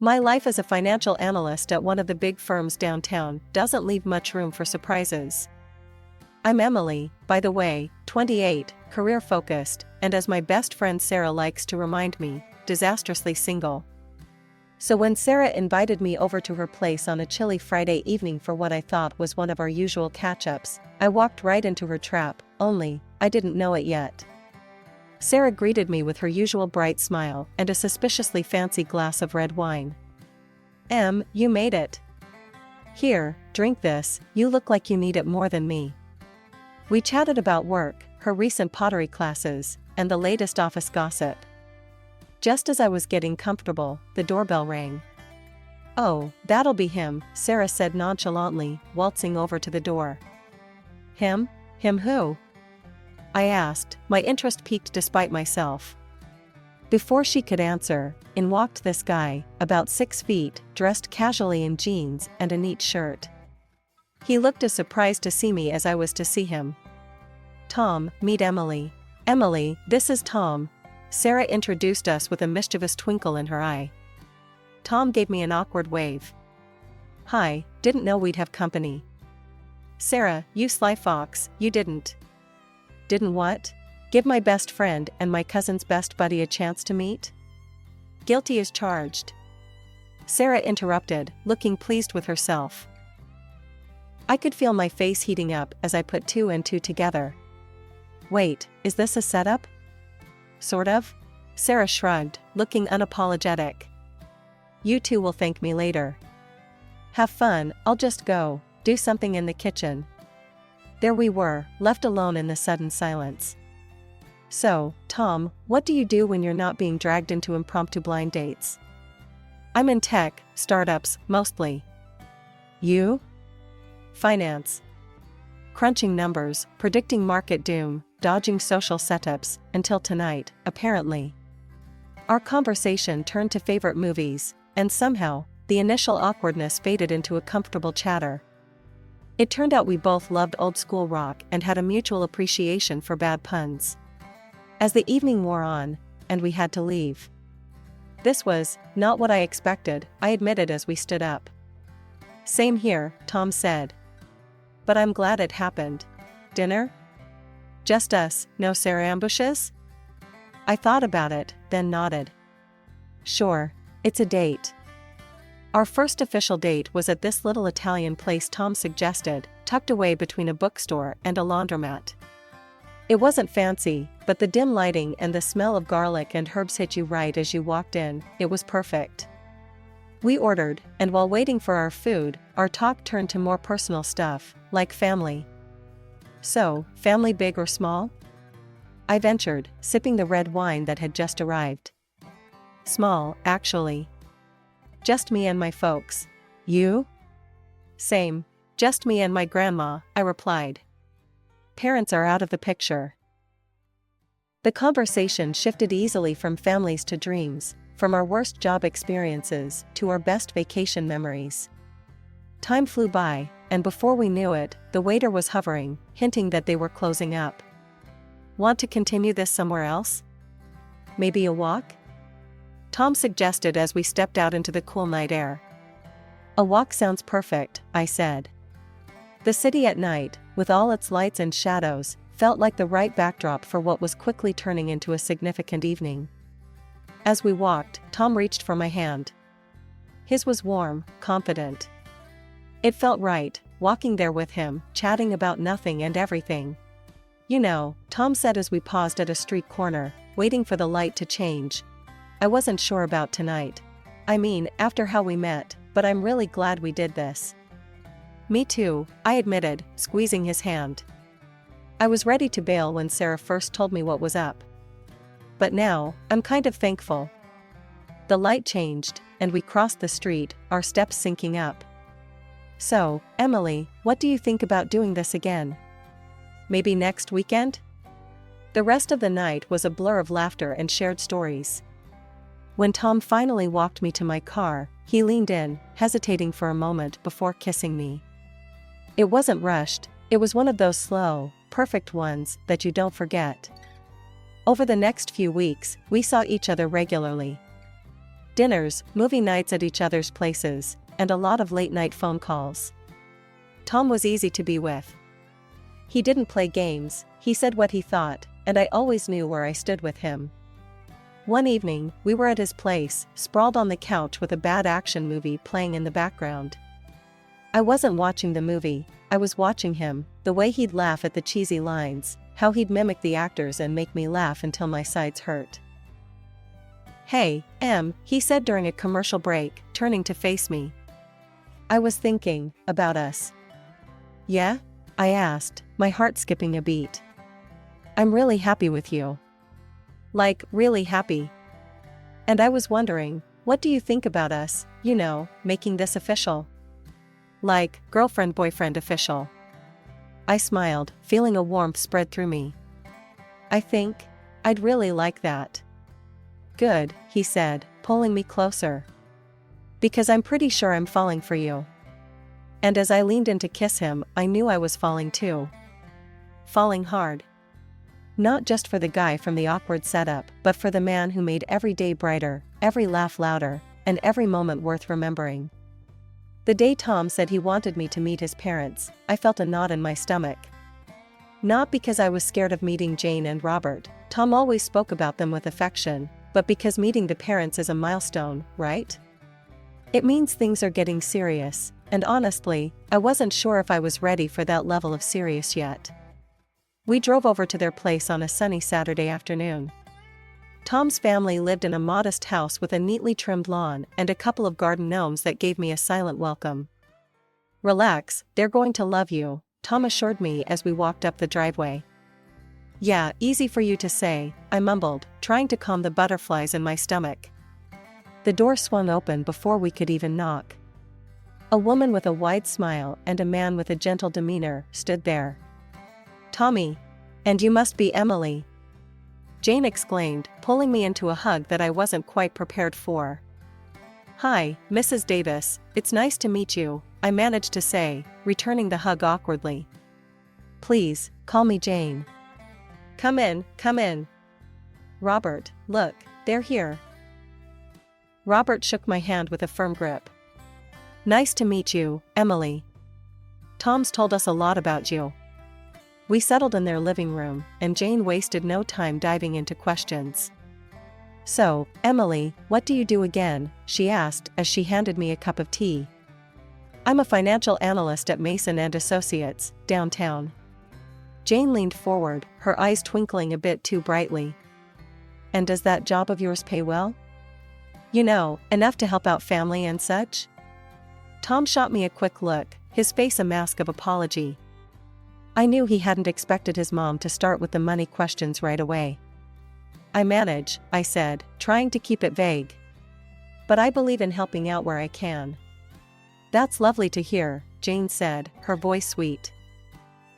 My life as a financial analyst at one of the big firms downtown doesn't leave much room for surprises. I'm Emily, by the way, 28, career-focused, and as my best friend Sarah likes to remind me, disastrously single. So when Sarah invited me over to her place on a chilly Friday evening for what I thought was one of our usual catch-ups, I walked right into her trap, only, I didn't know it yet. Sarah greeted me with her usual bright smile and a suspiciously fancy glass of red wine. "Em, you made it. Here, drink this, you look like you need it more than me." We chatted about work, her recent pottery classes, and the latest office gossip. Just as I was getting comfortable, the doorbell rang. "Oh, that'll be him," Sarah said nonchalantly, waltzing over to the door. "Him? Him who?" I asked, my interest piqued despite myself. Before she could answer, in walked this guy, about 6 feet, dressed casually in jeans and a neat shirt. He looked as surprised to see me as I was to see him. "Tom, meet Emily." "Emily, this is Tom." Sarah introduced us with a mischievous twinkle in her eye. Tom gave me an awkward wave. "Hi, didn't know we'd have company." "Sarah, you sly fox, you didn't." "Didn't what? Give my best friend and my cousin's best buddy a chance to meet?" "Guilty as charged." Sarah interrupted, looking pleased with herself. I could feel my face heating up as I put 2 and 2 together. "Wait, is this a setup?" "Sort of." Sarah shrugged, looking unapologetic. "You two will thank me later." "Have fun, I'll just go, do something in the kitchen." There we were, left alone in the sudden silence. "So, Tom, what do you do when you're not being dragged into impromptu blind dates?" "I'm in tech, startups, mostly." "You?" "Finance. Crunching numbers, predicting market doom, dodging social setups, until tonight, apparently." Our conversation turned to favorite movies, and somehow, the initial awkwardness faded into a comfortable chatter. It turned out we both loved old-school rock and had a mutual appreciation for bad puns. As the evening wore on, and we had to leave. "This was not what I expected," I admitted as we stood up. "Same here," Tom said. "But I'm glad it happened." "Dinner?" "Just us, no Sarah ambushes?" I thought about it, then nodded. "Sure, it's a date." Our first official date was at this little Italian place Tom suggested, tucked away between a bookstore and a laundromat. It wasn't fancy, but the dim lighting and the smell of garlic and herbs hit you right as you walked in, it was perfect. We ordered, and while waiting for our food, our talk turned to more personal stuff, like family. "So, family big or small?" I ventured, sipping the red wine that had just arrived. "Small, actually. Just me and my folks." "You?" "Same. Just me and my grandma," I replied. "Parents are out of the picture." The conversation shifted easily from families to dreams, from our worst job experiences to our best vacation memories. Time flew by, and before we knew it, the waiter was hovering, hinting that they were closing up. "Want to continue this somewhere else? Maybe a walk?" Tom suggested as we stepped out into the cool night air. "A walk sounds perfect," I said. The city at night, with all its lights and shadows, felt like the right backdrop for what was quickly turning into a significant evening. As we walked, Tom reached for my hand. His was warm, confident. It felt right, walking there with him, chatting about nothing and everything. "You know," Tom said as we paused at a street corner, waiting for the light to change, "I wasn't sure about tonight. I mean, after how we met, but I'm really glad we did this." "Me too," I admitted, squeezing his hand. I was ready to bail when Sarah first told me what was up. But now, I'm kind of thankful. The light changed, and we crossed the street, our steps syncing up. "So, Emily, what do you think about doing this again? Maybe next weekend?" The rest of the night was a blur of laughter and shared stories. When Tom finally walked me to my car, he leaned in, hesitating for a moment before kissing me. It wasn't rushed, it was one of those slow, perfect ones that you don't forget. Over the next few weeks, we saw each other regularly. Dinners, movie nights at each other's places, and a lot of late-night phone calls. Tom was easy to be with. He didn't play games, he said what he thought, and I always knew where I stood with him. One evening, we were at his place, sprawled on the couch with a bad action movie playing in the background. I wasn't watching the movie, I was watching him, the way he'd laugh at the cheesy lines, how he'd mimic the actors and make me laugh until my sides hurt. "Hey, Em," he said during a commercial break, turning to face me. "I was thinking about us." "Yeah?" I asked, my heart skipping a beat. "I'm really happy with you." "Like, really happy." "And I was wondering, what do you think about us, making this official? Like, girlfriend-boyfriend official?" I smiled, feeling a warmth spread through me. "I think I'd really like that." "Good," he said, pulling me closer. "Because I'm pretty sure I'm falling for you." And as I leaned in to kiss him, I knew I was falling too. Falling hard. Not just for the guy from the awkward setup, but for the man who made every day brighter, every laugh louder, and every moment worth remembering. The day Tom said he wanted me to meet his parents, I felt a knot in my stomach. Not because I was scared of meeting Jane and Robert, Tom always spoke about them with affection, but because meeting the parents is a milestone, right? It means things are getting serious, and honestly, I wasn't sure if I was ready for that level of serious yet. We drove over to their place on a sunny Saturday afternoon. Tom's family lived in a modest house with a neatly trimmed lawn and a couple of garden gnomes that gave me a silent welcome. "Relax, they're going to love you," Tom assured me as we walked up the driveway. "Yeah, easy for you to say," I mumbled, trying to calm the butterflies in my stomach. The door swung open before we could even knock. A woman with a wide smile and a man with a gentle demeanor stood there. "Tommy, and you must be Emily," Jane exclaimed, pulling me into a hug that I wasn't quite prepared for. "Hi, Mrs. Davis, it's nice to meet you," I managed to say, returning the hug awkwardly. "Please, call me Jane." Come in, come in." "Robert, look, they're here." Robert shook my hand with a firm grip. "Nice to meet you, Emily. Tom's told us a lot about you." We settled in their living room, and Jane wasted no time diving into questions. "So, Emily, what do you do again?" she asked as she handed me a cup of tea. "I'm a financial analyst at Mason & Associates, downtown." Jane leaned forward, her eyes twinkling a bit too brightly. "And does that job of yours pay well? Enough to help out family and such?" Tom shot me a quick look, his face a mask of apology. I knew he hadn't expected his mom to start with the money questions right away. "I manage," I said, trying to keep it vague. "But I believe in helping out where I can." "That's lovely to hear," Jane said, her voice sweet.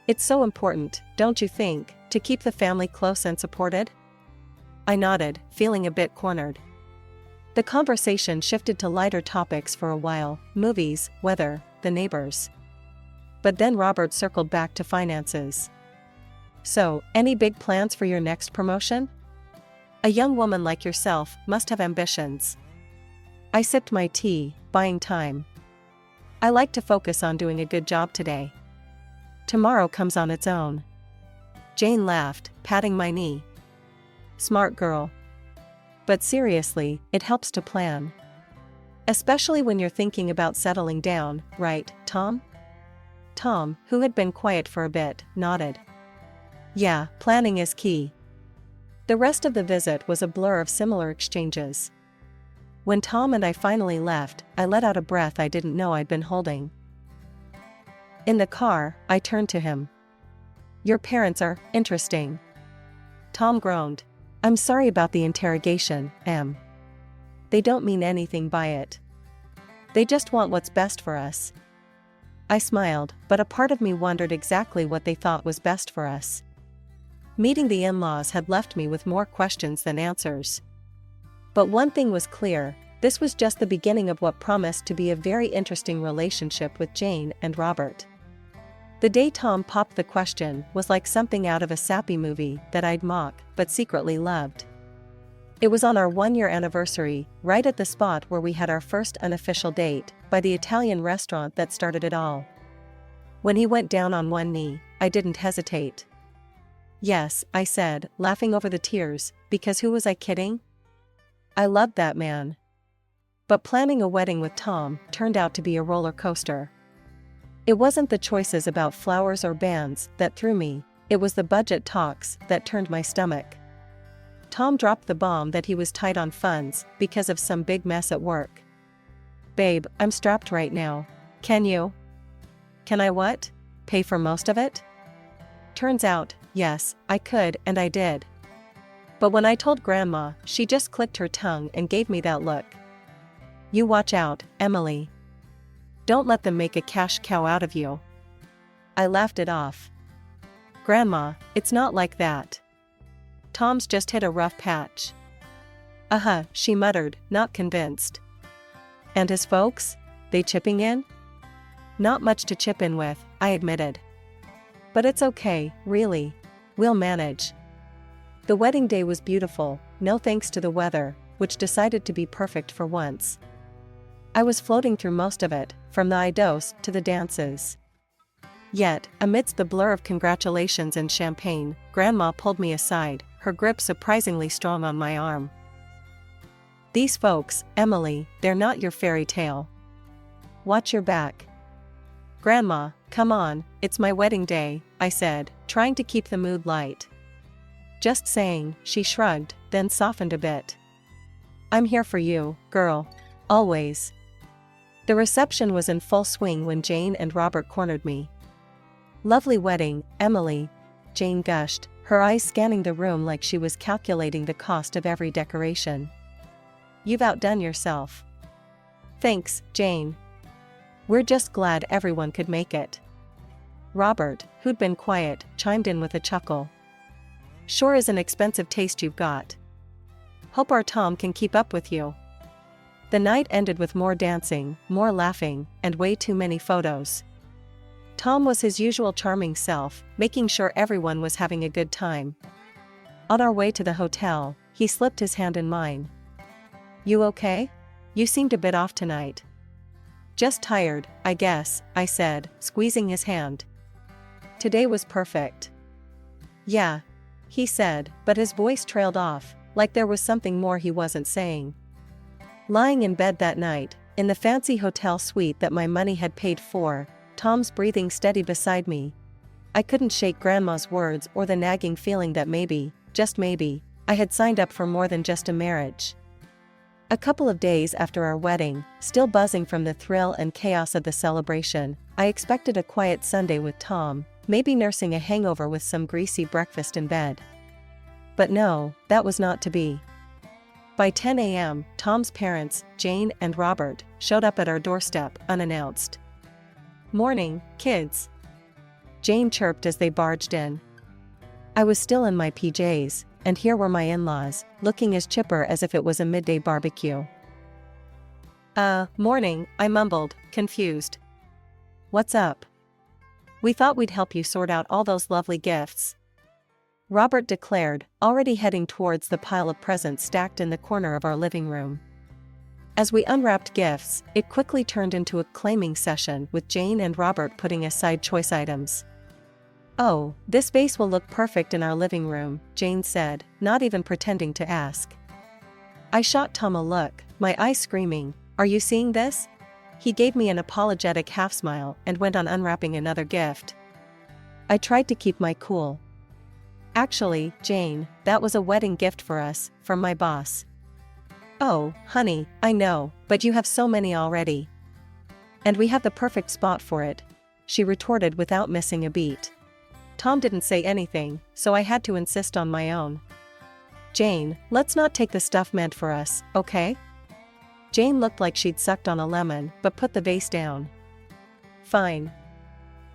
"It's so important, don't you think, to keep the family close and supported?" I nodded, feeling a bit cornered. The conversation shifted to lighter topics for a while, movies, weather, the neighbors. But then Robert circled back to finances. "So, any big plans for your next promotion? A young woman like yourself must have ambitions." I sipped my tea, buying time. "I like to focus on doing a good job today. Tomorrow comes on its own." Jane laughed, patting my knee. "Smart girl. But seriously, it helps to plan. Especially when you're thinking about settling down, right, Tom?" Tom, who had been quiet for a bit, nodded. "Yeah, planning is key." The rest of the visit was a blur of similar exchanges. When Tom and I finally left, I let out a breath I didn't know I'd been holding. In the car, I turned to him. "Your parents are interesting." Tom groaned. "I'm sorry about the interrogation, Em. They don't mean anything by it. They just want what's best for us." I smiled, but a part of me wondered exactly what they thought was best for us. Meeting the in-laws had left me with more questions than answers. But one thing was clear, this was just the beginning of what promised to be a very interesting relationship with Jane and Robert. The day Tom popped the question was like something out of a sappy movie that I'd mock but secretly loved. It was on our 1-year anniversary, right at the spot where we had our first unofficial date, by the Italian restaurant that started it all. When he went down on one knee, I didn't hesitate. Yes, I said, laughing over the tears, because who was I kidding? I loved that man. But planning a wedding with Tom turned out to be a roller coaster. It wasn't the choices about flowers or bands that threw me, it was the budget talks that turned my stomach. Tom dropped the bomb that he was tight on funds because of some big mess at work. Babe, I'm strapped right now. Can you? Can I what? Pay for most of it? Turns out, yes, I could and I did. But when I told Grandma, she just clicked her tongue and gave me that look. You watch out, Emily. Don't let them make a cash cow out of you. I laughed it off. Grandma, it's not like that. Tom's just hit a rough patch. She muttered, not convinced. And his folks? They chipping in? Not much to chip in with, I admitted. But it's okay, really. We'll manage. The wedding day was beautiful, no thanks to the weather, which decided to be perfect for once. I was floating through most of it, from the idos to the dances. Yet, amidst the blur of congratulations and champagne, Grandma pulled me aside, her grip surprisingly strong on my arm. These folks, Emily, they're not your fairy tale. Watch your back. Grandma, come on, it's my wedding day, I said, trying to keep the mood light. Just saying, she shrugged, then softened a bit. I'm here for you, girl. Always. The reception was in full swing when Jane and Robert cornered me. Lovely wedding, Emily, Jane gushed, her eyes scanning the room like she was calculating the cost of every decoration. You've outdone yourself. Thanks, Jane. We're just glad everyone could make it. Robert, who'd been quiet, chimed in with a chuckle. Sure is an expensive taste you've got. Hope our Tom can keep up with you. The night ended with more dancing, more laughing, and way too many photos. Tom was his usual charming self, making sure everyone was having a good time. On our way to the hotel, he slipped his hand in mine. You okay? You seemed a bit off tonight. Just tired, I guess, I said, squeezing his hand. Today was perfect. Yeah, he said, but his voice trailed off, like there was something more he wasn't saying. Lying in bed that night, in the fancy hotel suite that my money had paid for, Tom's breathing steady beside me. I couldn't shake Grandma's words or the nagging feeling that maybe, just maybe, I had signed up for more than just a marriage. A couple of days after our wedding, still buzzing from the thrill and chaos of the celebration, I expected a quiet Sunday with Tom, maybe nursing a hangover with some greasy breakfast in bed. But no, that was not to be. By 10 a.m., Tom's parents, Jane and Robert, showed up at our doorstep, unannounced. Morning, kids. Jane chirped as they barged in. I was still in my PJs, and here were my in-laws, looking as chipper as if it was a midday barbecue. Morning, I mumbled, confused. What's up? We thought we'd help you sort out all those lovely gifts. Robert declared, already heading towards the pile of presents stacked in the corner of our living room. As we unwrapped gifts, it quickly turned into a claiming session with Jane and Robert putting aside choice items. Oh, this vase will look perfect in our living room, Jane said, not even pretending to ask. I shot Tom a look, my eyes screaming, are you seeing this? He gave me an apologetic half-smile and went on unwrapping another gift. I tried to keep my cool. Actually, Jane, that was a wedding gift for us, from my boss. Oh, honey, I know, but you have so many already. And we have the perfect spot for it, she retorted without missing a beat. Tom didn't say anything, so I had to insist on my own. Jane, let's not take the stuff meant for us, okay? Jane looked like she'd sucked on a lemon, but put the vase down. Fine.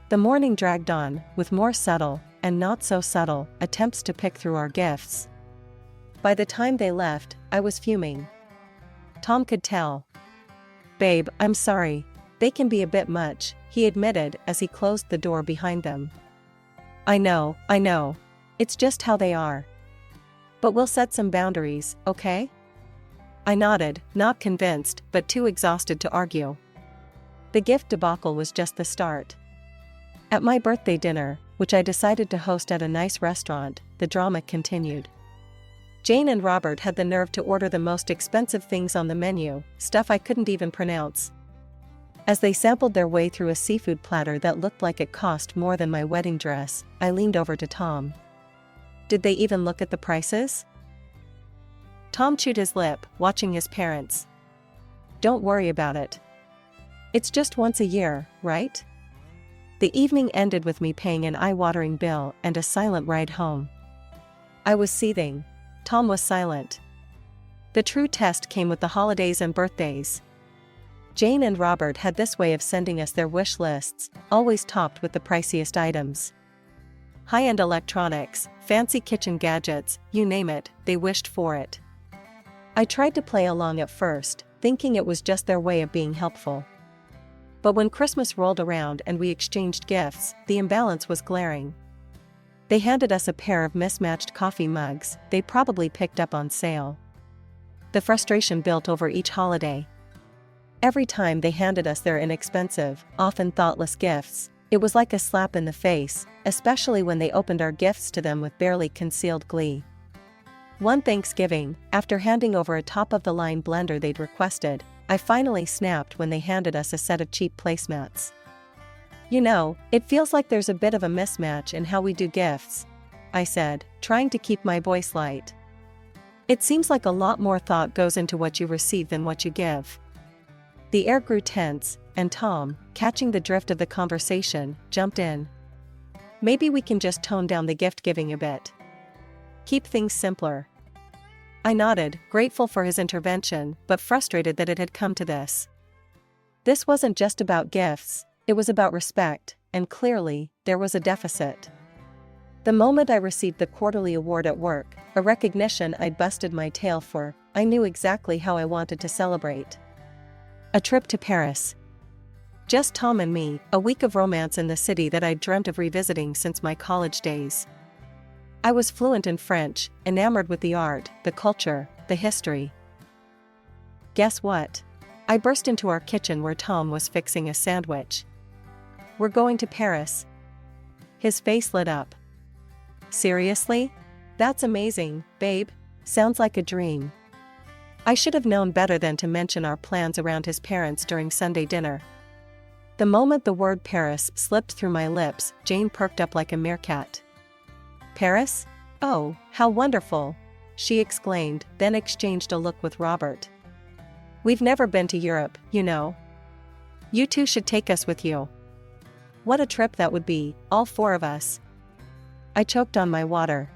The morning dragged on, with more subtle, and not so subtle, attempts to pick through our gifts. By the time they left, I was fuming. Tom could tell. Babe, I'm sorry. They can be a bit much, he admitted as he closed the door behind them. I know. It's just how they are. But we'll set some boundaries, okay? I nodded, not convinced, but too exhausted to argue. The gift debacle was just the start. At my birthday dinner, which I decided to host at a nice restaurant, the drama continued. Jane and Robert had the nerve to order the most expensive things on the menu, stuff I couldn't even pronounce. As they sampled their way through a seafood platter that looked like it cost more than my wedding dress, I leaned over to Tom. Did they even look at the prices? Tom chewed his lip, watching his parents. Don't worry about it. It's just once a year, right? The evening ended with me paying an eye-watering bill and a silent ride home. I was seething. Tom was silent. The true test came with the holidays and birthdays. Jane and Robert had this way of sending us their wish lists, always topped with the priciest items. High-end electronics, fancy kitchen gadgets, you name it, they wished for it. I tried to play along at first, thinking it was just their way of being helpful. But when Christmas rolled around and we exchanged gifts, the imbalance was glaring. They handed us a pair of mismatched coffee mugs they probably picked up on sale. The frustration built over each holiday. Every time they handed us their inexpensive, often thoughtless gifts, it was like a slap in the face, especially when they opened our gifts to them with barely concealed glee. One Thanksgiving, after handing over a top-of-the-line blender they'd requested, I finally snapped when they handed us a set of cheap placemats. You know, it feels like there's a bit of a mismatch in how we do gifts, I said, trying to keep my voice light. It seems like a lot more thought goes into what you receive than what you give. The air grew tense, and Tom, catching the drift of the conversation, jumped in. Maybe we can just tone down the gift-giving a bit. Keep things simpler. I nodded, grateful for his intervention, but frustrated that it had come to this. This wasn't just about gifts, it was about respect, and clearly, there was a deficit. The moment I received the quarterly award at work, a recognition I'd busted my tail for, I knew exactly how I wanted to celebrate. A trip to Paris. Just Tom and me, a week of romance in the city that I'd dreamt of revisiting since my college days. I was fluent in French, enamored with the art, the culture, the history. Guess what? I burst into our kitchen where Tom was fixing a sandwich. We're going to Paris. His face lit up. Seriously? That's amazing, babe. Sounds like a dream. I should have known better than to mention our plans around his parents during Sunday dinner. The moment the word Paris slipped through my lips, Jane perked up like a meerkat. Paris? Oh, how wonderful! She exclaimed, then exchanged a look with Robert. We've never been to Europe, you know. You two should take us with you. What a trip that would be, all four of us. I choked on my water.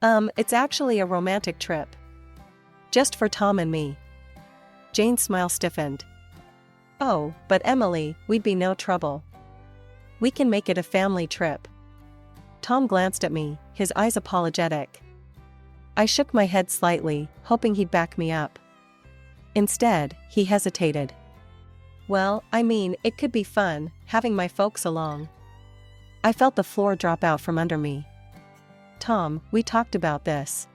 It's actually a romantic trip. Just for Tom and me. Jane's smile stiffened. Oh, but Emily, we'd be no trouble. We can make it a family trip. Tom glanced at me, his eyes apologetic. I shook my head slightly, hoping he'd back me up. Instead, he hesitated. Well, I mean, it could be fun, having my folks along. I felt the floor drop out from under me. Tom, we talked about this.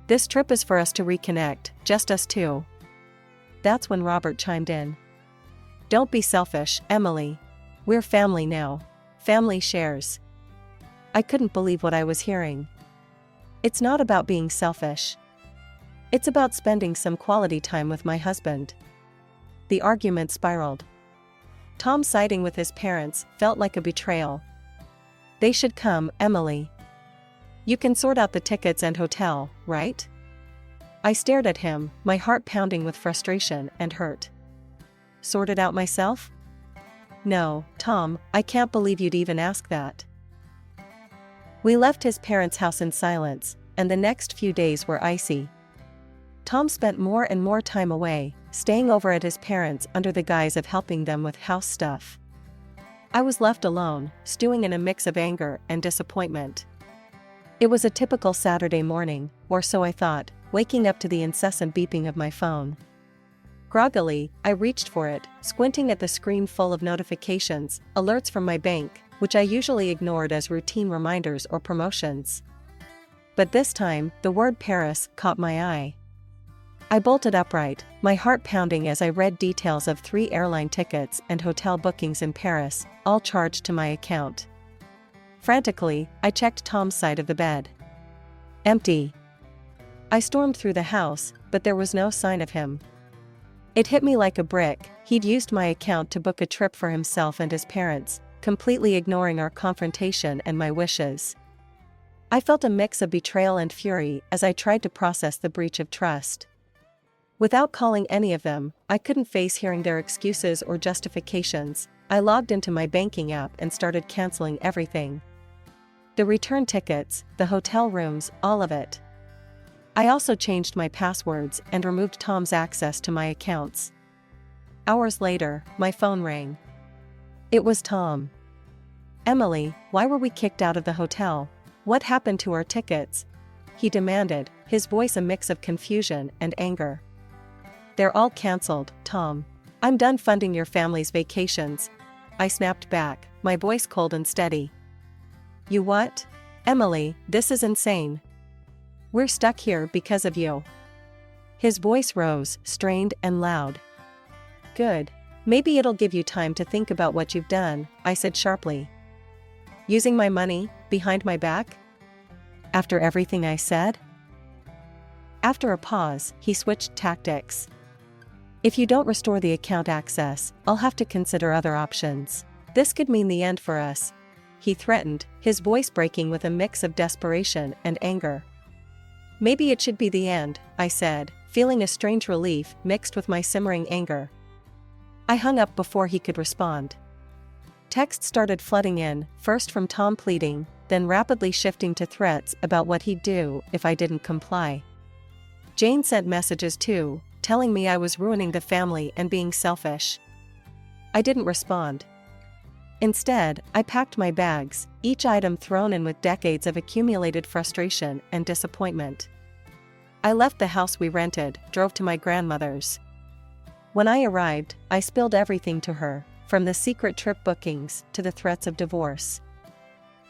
This trip is for us to reconnect, just us two. That's when Robert chimed in. Don't be selfish, Emily. We're family now. Family shares. I couldn't believe what I was hearing. It's not about being selfish. It's about spending some quality time with my husband. The argument spiraled. Tom siding with his parents felt like a betrayal. They should come, Emily. You can sort out the tickets and hotel, right? I stared at him, my heart pounding with frustration and hurt. Sort it out myself? No, Tom, I can't believe you'd even ask that. We left his parents' house in silence, and the next few days were icy. Tom spent more and more time away, staying over at his parents' under the guise of helping them with house stuff. I was left alone, stewing in a mix of anger and disappointment. It was a typical Saturday morning, or so I thought, waking up to the incessant beeping of my phone. Groggily, I reached for it, squinting at the screen full of notifications, alerts from my bank, which I usually ignored as routine reminders or promotions. but this time, the word Paris caught my eye. I bolted upright, my heart pounding as I read details of 3 airline tickets and hotel bookings in Paris, all charged to my account. Frantically, I checked Tom's side of the bed. Empty. I stormed through the house, but there was no sign of him. It hit me like a brick. He'd used my account to book a trip for himself and his parents, completely ignoring our confrontation and my wishes. I felt a mix of betrayal and fury as I tried to process the breach of trust. Without calling any of them, I couldn't face hearing their excuses or justifications. I logged into my banking app and started canceling everything. The return tickets, the hotel rooms, all of it. I also changed my passwords and removed Tom's access to my accounts. Hours later, my phone rang. It was Tom. "Emily, why were we kicked out of the hotel? What happened to our tickets?" he demanded, his voice a mix of confusion and anger. "They're all cancelled, Tom. I'm done funding your family's vacations," I snapped back, my voice cold and steady. "You what? Emily, this is insane. We're stuck here because of you." His voice rose, strained and loud. "Good. Maybe it'll give you time to think about what you've done," I said sharply. "Using my money, behind my back? After everything I said?" After a pause, he switched tactics. "If you don't restore the account access, I'll have to consider other options. This could mean the end for us," he threatened, his voice breaking with a mix of desperation and anger. "Maybe it should be the end," I said, feeling a strange relief mixed with my simmering anger. I hung up before he could respond. Texts started flooding in, first from Tom pleading, then rapidly shifting to threats about what he'd do if I didn't comply. Jane sent messages too, telling me I was ruining the family and being selfish. I didn't respond. Instead, I packed my bags, each item thrown in with decades of accumulated frustration and disappointment. I left the house we rented, drove to my grandmother's. When I arrived, I spilled everything to her, from the secret trip bookings to the threats of divorce.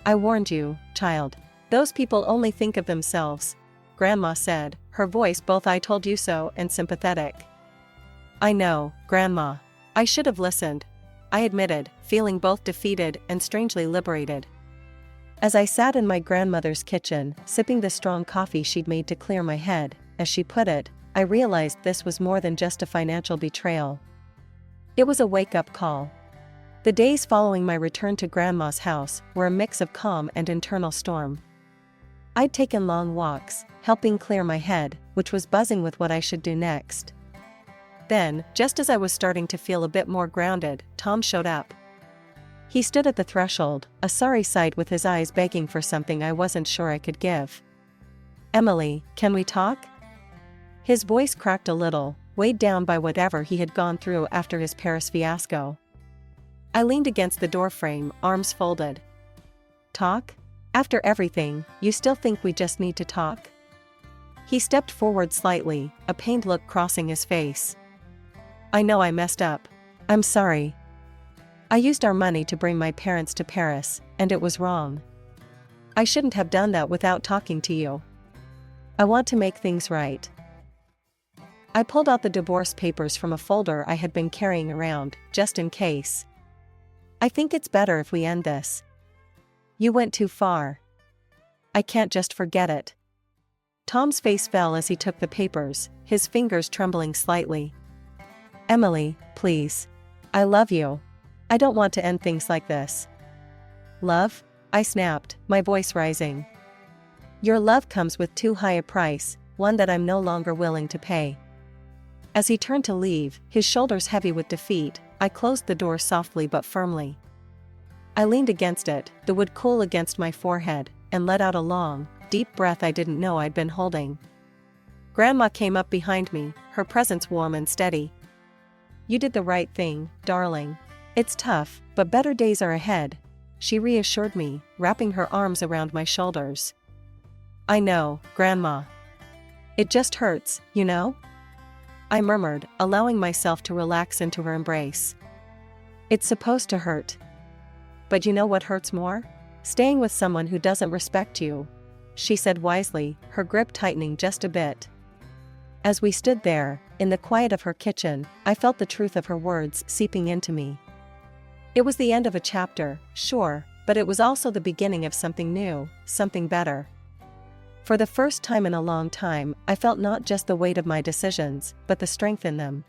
"I warned you, child. Those people only think of themselves," Grandma said, her voice both "I told you so" and sympathetic. "I know, Grandma. I should have listened," I admitted, feeling both defeated and strangely liberated. As I sat in my grandmother's kitchen, sipping the strong coffee she'd made to clear my head, as she put it, I realized this was more than just a financial betrayal. It was a wake-up call. The days following my return to Grandma's house were a mix of calm and internal storm. I'd taken long walks, helping clear my head, which was buzzing with what I should do next. Then, just as I was starting to feel a bit more grounded, Tom showed up. He stood at the threshold, a sorry sight with his eyes begging for something I wasn't sure I could give. "Emily, can we talk?" His voice cracked a little, weighed down by whatever he had gone through after his Paris fiasco. I leaned against the doorframe, arms folded. "Talk? After everything, you still think we just need to talk?" He stepped forward slightly, a pained look crossing his face. "I know I messed up. I'm sorry. I used our money to bring my parents to Paris, and it was wrong. I shouldn't have done that without talking to you. I want to make things right." I pulled out the divorce papers from a folder I had been carrying around, just in case. "I think it's better if we end this. You went too far. I can't just forget it." Tom's face fell as he took the papers, his fingers trembling slightly. "Emily, please. I love you. I don't want to end things like this." "Love?" I snapped, my voice rising. "Your love comes with too high a price, one that I'm no longer willing to pay." As he turned to leave, his shoulders heavy with defeat, I closed the door softly but firmly. I leaned against it, the wood cool against my forehead, and let out a long, deep breath I didn't know I'd been holding. Grandma came up behind me, her presence warm and steady. "You did the right thing, darling. It's tough, but better days are ahead," she reassured me, wrapping her arms around my shoulders. "I know, Grandma. It just hurts, you know?" I murmured, allowing myself to relax into her embrace. "It's supposed to hurt. But you know what hurts more? Staying with someone who doesn't respect you. she said wisely, her grip tightening just a bit. As we stood there, in the quiet of her kitchen, I felt the truth of her words seeping into me. It was the end of a chapter, sure, but it was also the beginning of something new, something better. For the first time in a long time, I felt not just the weight of my decisions, but the strength in them.